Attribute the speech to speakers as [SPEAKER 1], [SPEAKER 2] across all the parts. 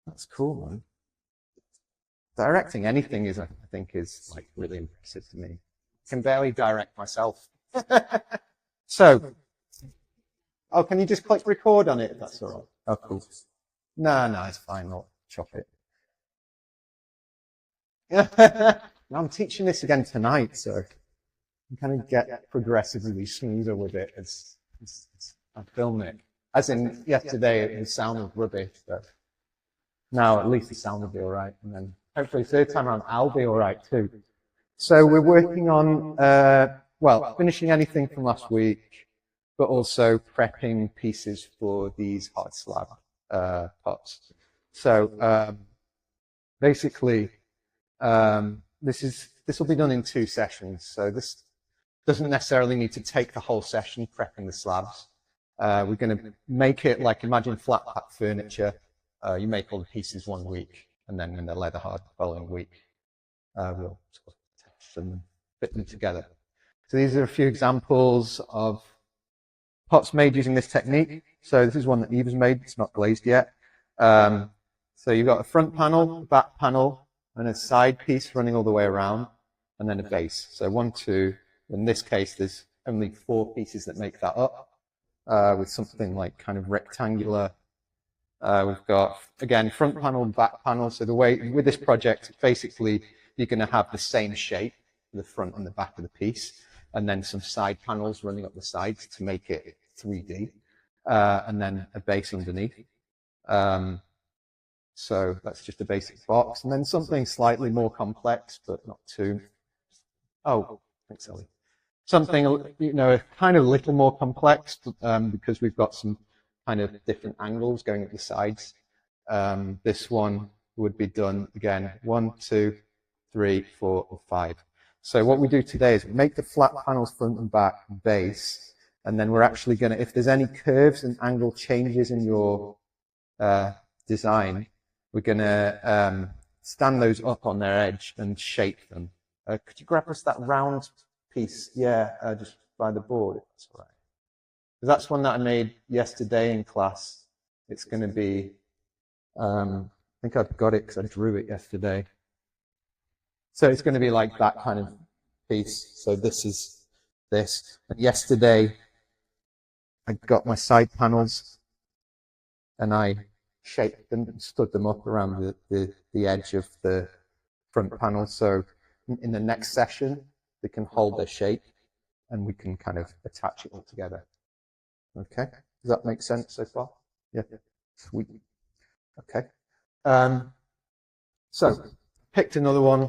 [SPEAKER 1] That's cool, man. Directing anything is, I think, is like really impressive to me. I can barely direct myself. So, oh, can you just click record on it if that's all right? Oh, cool. No, it's fine. I'll chop it. I'm teaching this again tonight, so I kind of get progressively smoother with it as I film it. As in, yesterday it sounded rubbish, but now at least the sound will be all right. And then hopefully third time around, I'll be all right too. So we're working on, well, finishing anything from last week, but also prepping pieces for these hard-slab pots. So basically, this will be done in 2 sessions. So this doesn't necessarily need to take the whole session prepping the slabs. We're going to make it like, imagine flat pack furniture. You make all the pieces 1 week, and then when they're leather hard the following week, we'll sort of test them and fit them together. So these are a few examples of pots made using this technique. So this is one that Eva's made. It's not glazed yet. So you've got a front panel, a back panel, and a side piece running all the way around, and then a base. So 1, 2. In this case, there's only 4 pieces that make that up, with something like kind of rectangular. We've got, again, front panel and back panel. So the way, with this project, basically, you're going to have the same shape, the front and the back of the piece, and then some side panels running up the sides to make it 3D, and then a base underneath. So that's just a basic box, and then something slightly more complex, but not too. Oh, thanks, Ellie. Something, you know, kind of a little more complex, because we've got some kind of different angles going at the sides. This one would be done again, 1, 2, 3, 4, and 5. So what we do today is we make the flat panels front and back base, and then we're actually going to, if there's any curves and angle changes in your design, we're going to stand those up on their edge and shape them. Could you grab us that round piece? Yeah, just by the board, if that's all right. That's one that I made yesterday in class. It's going to be, I think I've got it because I drew it yesterday. So it's going to be like that kind of piece. So this is this. And yesterday, I got my side panels and I shaped them and stood them up around the edge of the front panel. So in the next session, they can hold their shape and we can kind of attach it all together. Okay, does that make sense so far? Yeah, sweet. Okay, so picked another one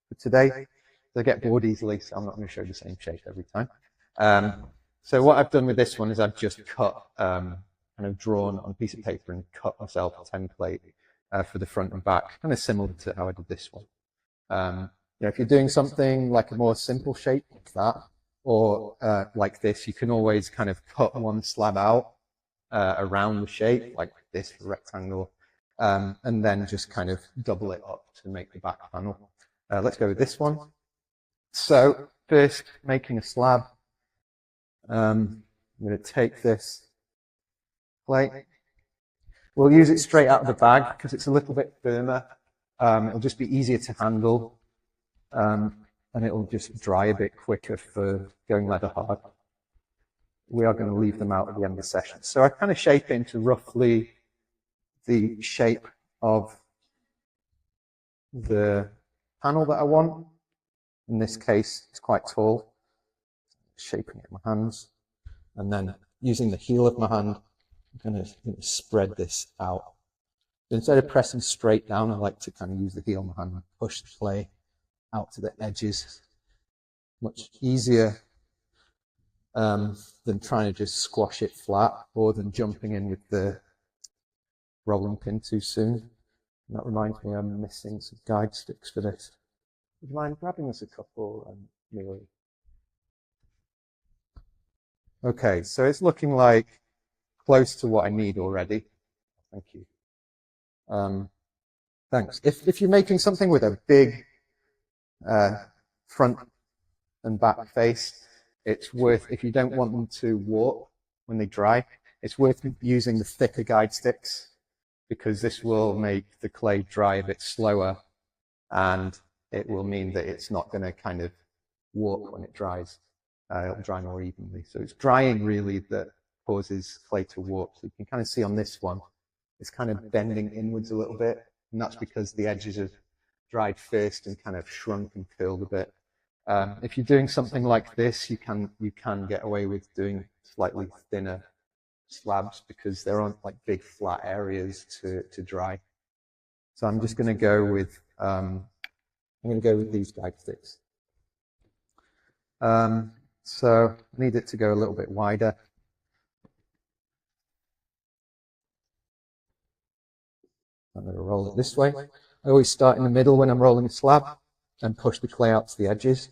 [SPEAKER 1] for today. They get bored easily, so I'm not going to show the same shape every time. So what I've done with this one is I've just cut, kind of drawn on a piece of paper and cut myself a template for the front and back, kind of similar to how I did this one. You know, if you're doing something like a more simple shape like that, or like this, you can always kind of cut one slab out around the shape, like this rectangle, and then just kind of double it up to make the back panel. Let's go with this one. So first, making a slab. I'm going to take this plate. We'll use it straight out of the bag because it's a little bit firmer. It'll just be easier to handle. And it'll just dry a bit quicker for going leather hard. We are going to leave them out at the end of the session. So I kind of shape it into roughly the shape of the panel that I want. In this case, it's quite tall. Shaping it with my hands. And then using the heel of my hand, I'm going to spread this out. Instead of pressing straight down, I like to kind of use the heel of my hand and push the clay out to the edges. Much easier than trying to just squash it flat, or than jumping in with the rolling pin too soon. And that reminds me I'm missing some guide sticks for this. Would you mind grabbing us a couple, Neely? Okay, so it's looking like close to what I need already. Thank you. Thanks. If you're making something with a big front and back face, it's worth, if you don't want them to warp when they dry, it's worth using the thicker guide sticks. because this will make the clay dry a bit slower, and it will mean that it's not going to kind of warp when it dries. It'll dry more evenly. So it's drying really that causes clay to warp. So you can kind of see on this one, it's kind of bending inwards a little bit, and that's because the edges have dried first and kind of shrunk and curled a bit. If you're doing something like this, you can get away with doing slightly thinner slabs because there aren't like big flat areas to dry. So I'm just going to go with these guide sticks. So I need it to go a little bit wider. I'm going to roll it this way. I always start in the middle when I'm rolling a slab and push the clay out to the edges.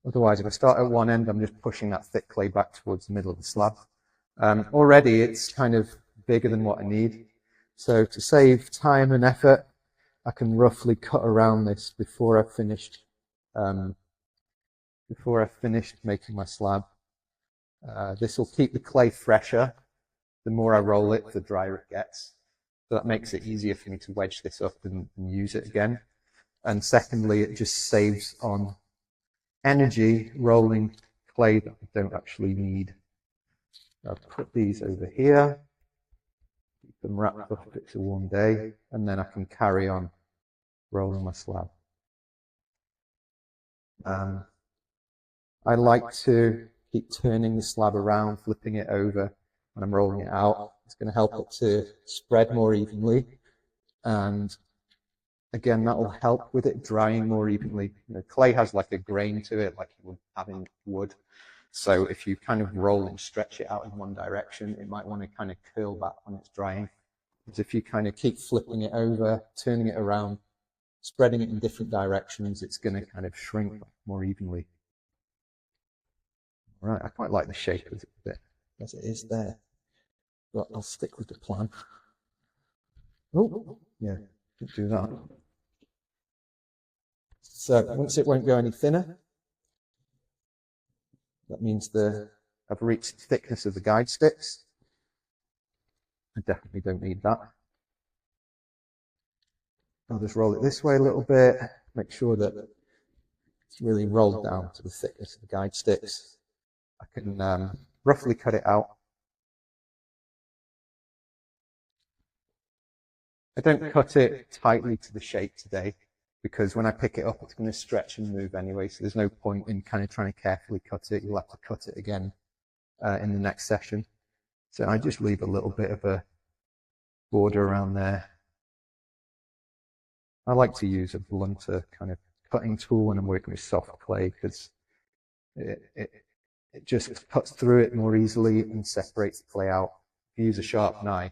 [SPEAKER 1] Otherwise, if I start at one end, I'm just pushing that thick clay back towards the middle of the slab. Already, it's kind of bigger than what I need. So to save time and effort, I can roughly cut around this before I've finished making my slab. This will keep the clay fresher. The more I roll it, the drier it gets. So that makes it easier for me to wedge this up and use it again. And secondly, it just saves on energy rolling clay that I don't actually need. I'll put these over here, keep them wrapped up if it's a warm day, and then I can carry on rolling my slab. I like to keep turning the slab around, flipping it over when I'm rolling it out. It's going to help it to spread more evenly, and again, that will help with it drying more evenly. You know, clay has like a grain to it, like you would have in wood. So if you kind of roll and stretch it out in one direction, it might want to kind of curl back when it's drying. But if you kind of keep flipping it over, turning it around, spreading it in different directions, it's going to kind of shrink more evenly. Right, I quite like the shape of it a bit, as it is there. But I'll stick with the plan. Oh, yeah, do that. So once it won't go any thinner, that means I've reached the thickness of the guide sticks. I definitely don't need that. I'll just roll it this way a little bit, make sure that it's really rolled down to the thickness of the guide sticks. I can roughly cut it out. I don't cut it tightly to the shape today, because when I pick it up, it's going to stretch and move anyway, so there's no point in kind of trying to carefully cut it. You'll have to cut it again in the next session. So I just leave a little bit of a border around there. I like to use a blunter kind of cutting tool when I'm working with soft clay, because it just cuts through it more easily and separates the clay out. If you use a sharp knife,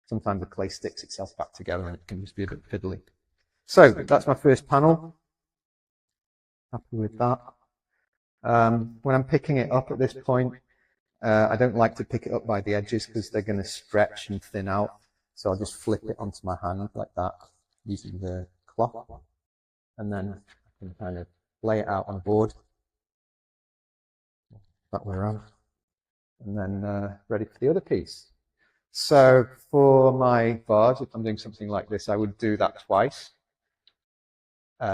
[SPEAKER 1] sometimes the clay sticks itself back together and it can just be a bit fiddly. So that's my first panel. Happy with that. When I'm picking it up at this point, I don't like to pick it up by the edges because they're going to stretch and thin out. So I'll just flip it onto my hand like that using the cloth. And then I can kind of lay it out on a board. That way around. And then ready for the other piece. So for my bars, if I'm doing something like this, I would do that twice.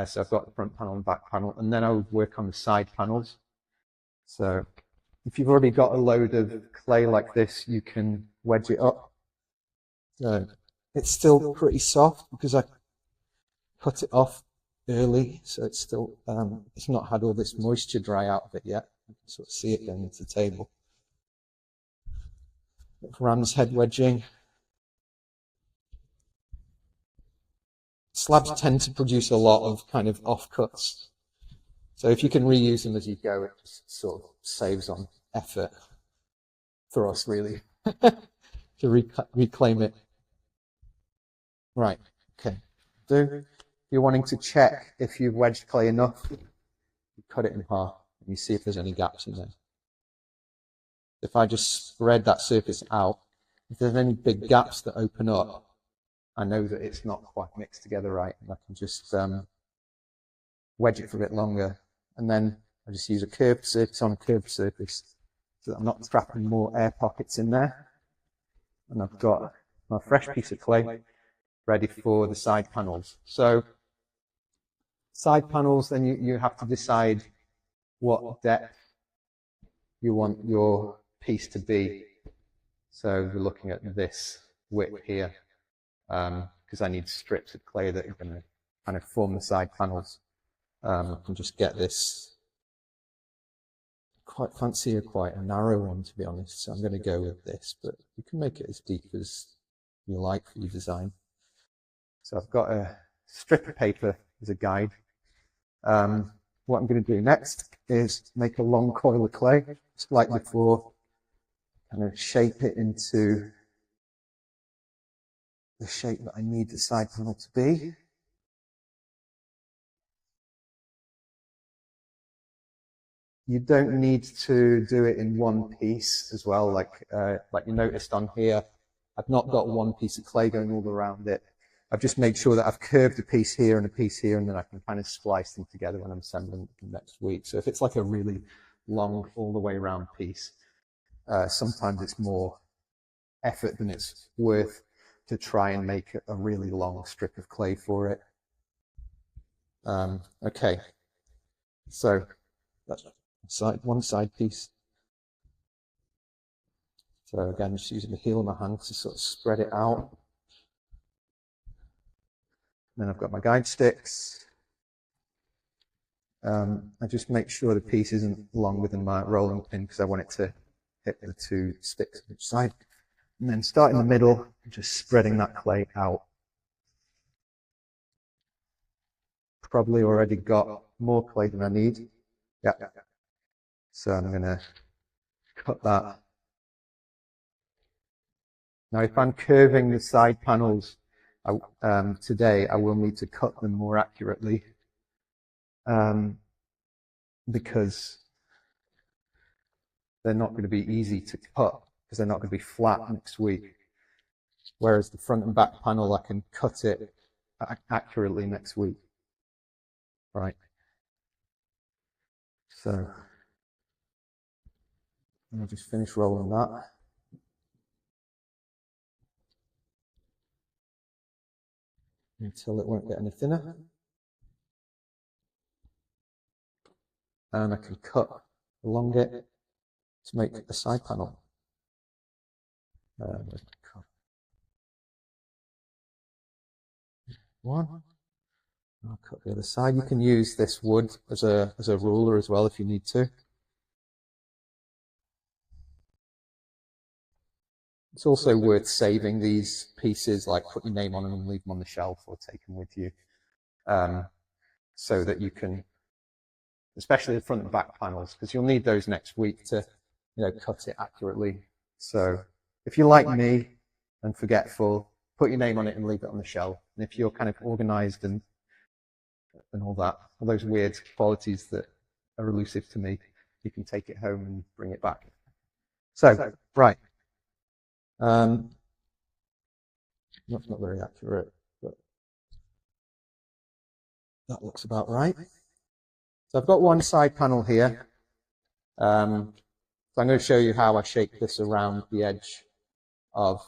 [SPEAKER 1] So I've got the front panel and back panel, and then I would work on the side panels. So if you've already got a load of clay like this, you can wedge it up. So it's still pretty soft because I cut it off early, so it's still it's not had all this moisture dry out of it yet. You can sort of see it going into the table. Ram's head wedging. Slabs tend to produce a lot of kind of offcuts. So if you can reuse them as you go, it just sort of saves on effort for us, really, to reclaim it. Right, okay. If you're wanting to check if you've wedged clay enough, you cut it in half and you see if there's any gaps in there. If I just spread that surface out, if there's any big gaps that open up, I know that it's not quite mixed together right, and I can just wedge it for a bit longer. And then I just use a curved surface on a curved surface so that I'm not trapping more air pockets in there. And I've got my fresh piece of clay ready for the side panels. So side panels, then you have to decide what depth you want your piece to be. So we're looking at this width here, because I need strips of clay that are going to kind of form the side panels. I can just get this, quite fancy quite a narrow one, to be honest, so I'm going to go with this, but you can make it as deep as you like for your design. So I've got a strip of paper as a guide. What I'm going to do next is make a long coil of clay, just like before, kind of shape it into the shape that I need the side panel to be. You don't need to do it in one piece as well, like you noticed on here. I've not got one piece of clay going all around it. I've just made sure that I've curved a piece here and a piece here, and then I can kind of splice them together when I'm assembling next week. So if it's like a really long all the way around piece, sometimes it's more effort than it's worth to try and make a really long strip of clay for it. Okay, so that's one side piece. So again, just using the heel of my hand to sort of spread it out. Then I've got my guide sticks. I just make sure the piece isn't longer than my rolling pin because I want it to hit the two sticks on each side. And then start in the middle, just spreading that clay out. Probably already got more clay than I need. Yeah. So I'm going to cut that. Now if I'm curving the side panels today, I will need to cut them more accurately because they're not going to be easy to cut because they're not going to be flat next week. Whereas the front and back panel, I can cut it accurately next week. Right. So I'll just finish rolling that. Until it won't get any thinner. And I can cut along it to make a side panel. One. I'll cut the other side. You can use this wood as a ruler as well if you need to. It's also worth saving these pieces, like put your name on them and leave them on the shelf or take them with you, so that you can, especially the front and back panels, because you'll need those next week to, cut it accurately. So if you're like me and forgetful, put your name on it and leave it on the shelf. And if you're kind of organized and all that, all those weird qualities that are elusive to me, you can take it home and bring it back. So, right. That's not very accurate, but that looks about right. So I've got one side panel here. So I'm going to show you how I shape this around the edge of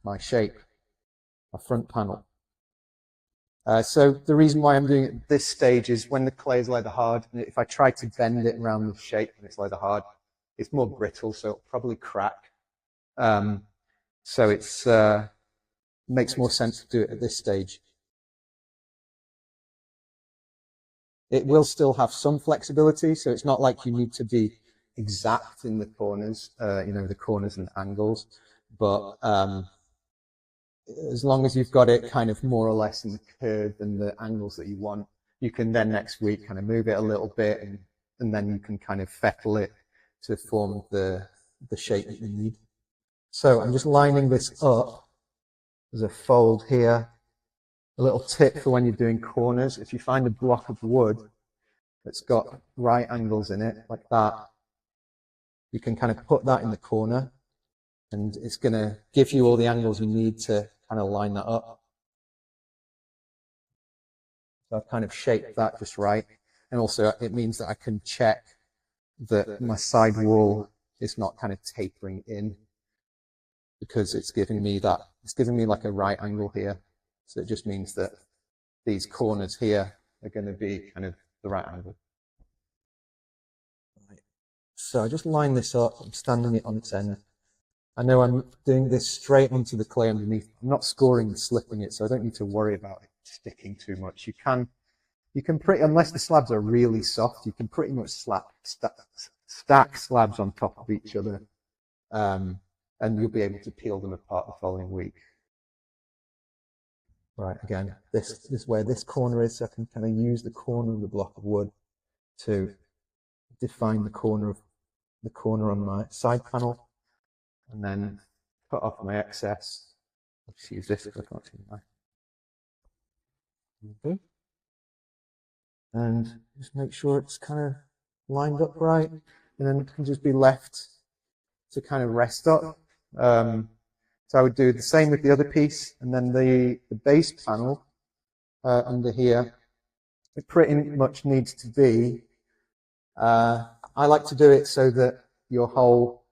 [SPEAKER 1] my shape, my front panel. So the reason why I'm doing it at this stage is when the clay is leather hard, and if I try to bend it around the shape when it's leather hard, it's more brittle, so it'll probably crack. So it's makes more sense to do it at this stage. It will still have some flexibility, so it's not like you need to be exact in the corners, the corners and angles, but as long as you've got it kind of more or less in the curve and the angles that you want, you can then next week kind of move it a little bit, and then you can kind of fettle it to form the shape that you need. So I'm just lining this up. There's a fold here. A little tip for when you're doing corners: if you find a block of wood that's got right angles in it, like that, you can kind of put that in the corner, and it's going to give you all the angles you need to kind of line that up. So I've kind of shaped that just right, and also it means that I can check that my side wall is not kind of tapering in, because it's giving me like a right angle here. So it just means that these corners here are going to be kind of the right angle. Right. So I just line this up, I'm standing it on its end. I know I'm doing this straight onto the clay underneath. I'm not scoring and slipping it, so I don't need to worry about it sticking too much. You can unless the slabs are really soft, you can pretty much stack slabs on top of each other, and you'll be able to peel them apart the following week. Right, again, this is where this corner is, so I can kind of use the corner of the block of wood to define the corner on my side panel, and then cut off my excess. I'll just use this because I can't see the knife. Okay. And just make sure it's kind of lined up right, and then it can just be left to kind of rest up. So I would do the same with the other piece, and then the base panel under here, it pretty much needs to be, I like to do it so that your whole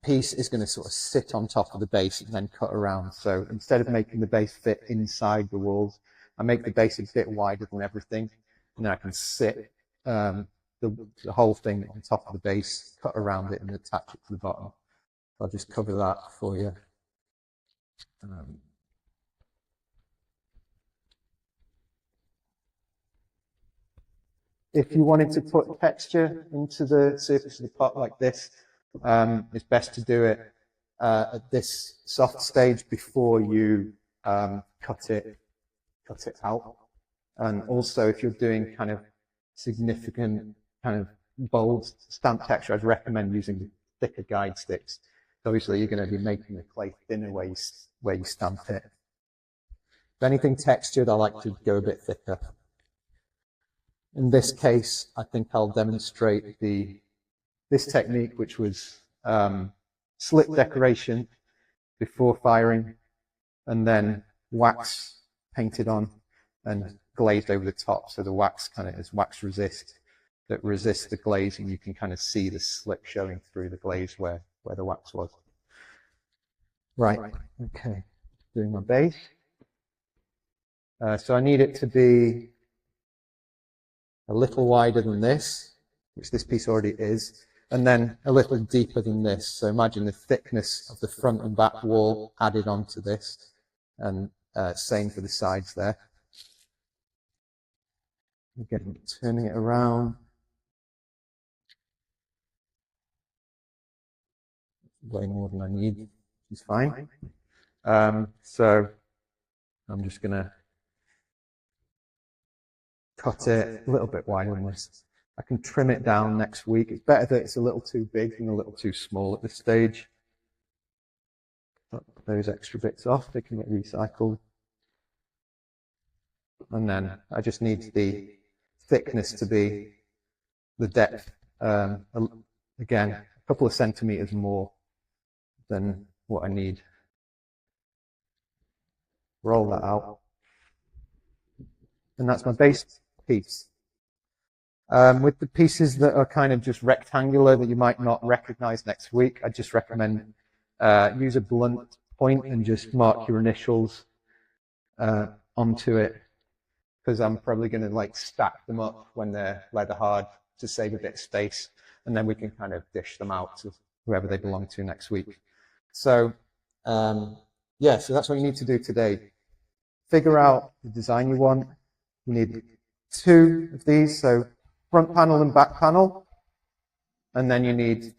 [SPEAKER 1] piece is going to sort of sit on top of the base and then cut around. So instead of making the base fit inside the walls, I make the base a bit wider than everything, and then I can sit the whole thing on top of the base, cut around it, and attach it to the bottom. I'll just cover that for you. If you wanted to put texture into the surface of the pot like this, it's best to do it at this soft stage before you cut it out. And also, if you're doing kind of significant kind of bold stamp texture, I'd recommend using thicker guide sticks. Obviously, you're going to be making the clay thinner where you stamp it. If anything textured, I like to go a bit thicker. In this case, I think I'll demonstrate this technique, which was slip decoration before firing, and then wax painted on and glazed over the top. So the wax kind of is wax resist that resists the glazing. You can kind of see the slip showing through the glaze where the wax was. Right, okay, doing my base. So I need it to be a little wider than this, which this piece already is, and then a little deeper than this. So imagine the thickness of the front and back wall added onto this, and same for the sides there. Again, turning it around. Way more than I need, which is fine. So I'm just going to cut it a little bit wider than this. I can trim it down next week. It's better that it's a little too big than a little too small at this stage. Cut those extra bits off, they can get recycled. And then I just need the thickness to be the depth. Again, a couple of centimeters more than what I need. Roll that out. And that's my base piece. With the pieces that are kind of just rectangular that you might not recognize next week, I just recommend use a blunt point and just mark your initials onto it, because I'm probably going to like stack them up when they're leather hard to save a bit of space, and then we can kind of dish them out to whoever they belong to next week. So yeah, so that's what you need to do today. Figure out the design you want. You need 2 of these, so front panel and back panel, and then you need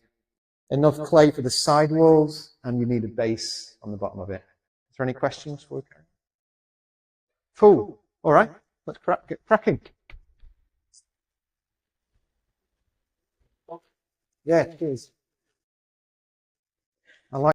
[SPEAKER 1] enough clay for the side walls, and you need a base on the bottom of it. Is there any questions for Karen? Cool. All right, let's get cracking. Yeah, cheers.